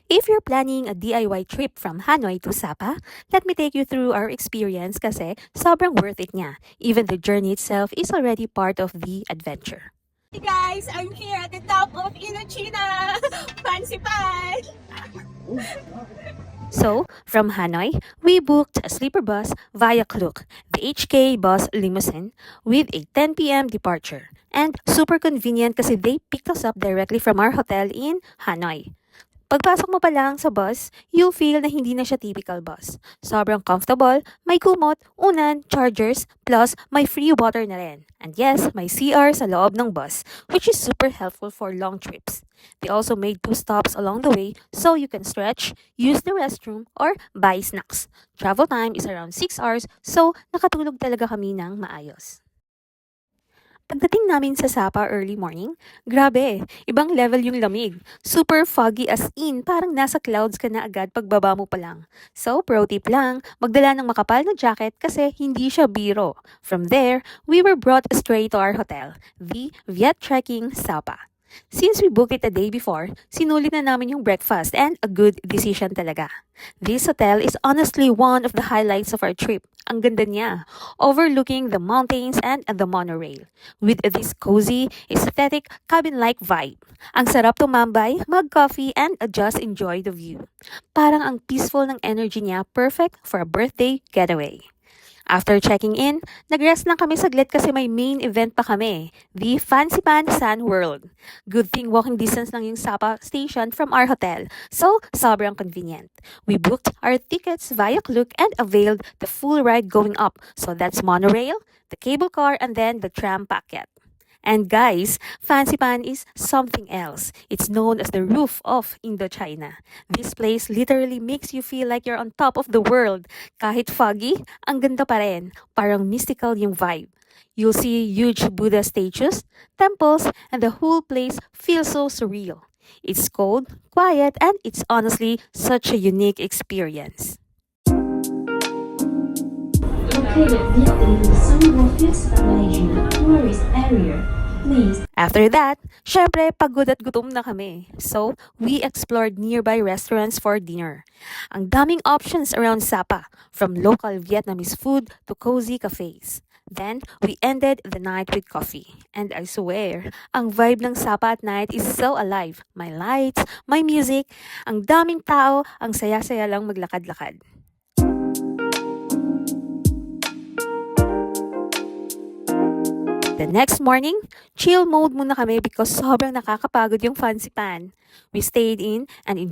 If you're planning a DIY trip from Hanoi to Sapa, let me take you through our experience kasi sobrang worth it niya. Even the journey itself is already part of the adventure. Hey guys, I'm here at the top of Indochina! Fancy Pan! So, from Hanoi, we booked a sleeper bus via Klook, the HK bus limousine, with a 10 p.m. departure. And super convenient kasi they picked us up directly from our hotel in Hanoi. Pagpasok mo pa lang sa bus, you'll feel na hindi na siya typical bus. Sobrang comfortable, may kumot, unan, chargers, plus may free water na rin. And yes, may CR sa loob ng bus, which is super helpful for long trips. They also made 2 stops along the way so you can stretch, use the restroom, or buy snacks. Travel time is around 6 hours, so nakatulog talaga kami ng maayos. Pagdating namin sa Sapa early morning, grabe, ibang level yung lamig. Super foggy as in, parang nasa clouds ka na agad pagbaba mo pa lang. So, pro tip lang, magdala ng makapal na jacket kasi hindi siya biro. From there, we were brought straight to our hotel, the Viet Trekking Sapa. Since we booked it a day before, sinulit na namin yung breakfast and a good decision talaga. This hotel is honestly one of the highlights of our trip. Ang ganda niya, overlooking the mountains and the monorail. With this cozy, aesthetic, cabin-like vibe. Ang sarap tumambay, mag-coffee, and just enjoy the view. Parang ang peaceful ng energy niya, perfect for a birthday getaway. After checking in, nag-rest lang kami saglit kasi may main event pa kami, the Fancy Pan Sun World. Good thing walking distance lang yung Sapa station from our hotel, so sobrang convenient. We booked our tickets via Klook and availed the full ride going up, so that's monorail, the cable car, and then the tram packet. And guys, Fancy Pan is something else. It's known as the roof of Indochina. This place literally makes you feel like you're on top of the world. Kahit foggy, ang ganda pa rin. Parang mystical yung vibe. You'll see huge Buddha statues, temples, and the whole place feels so surreal. It's cold, quiet, and it's honestly such a unique experience. Located within the Sunwolf Malaysia tourist area. Please. After that, syempre pagod at gutom na kami. So, we explored nearby restaurants for dinner. Ang daming options around Sapa, from local Vietnamese food to cozy cafes. Then, we ended the night with coffee. And I swear, ang vibe ng Sapa at night is so alive. May lights, may music, ang daming tao, ang saya-saya lang maglakad-lakad. The next morning, chill mode muna kami because sobrang nakakapagod yung Fancy Pan. We stayed in and enjoyed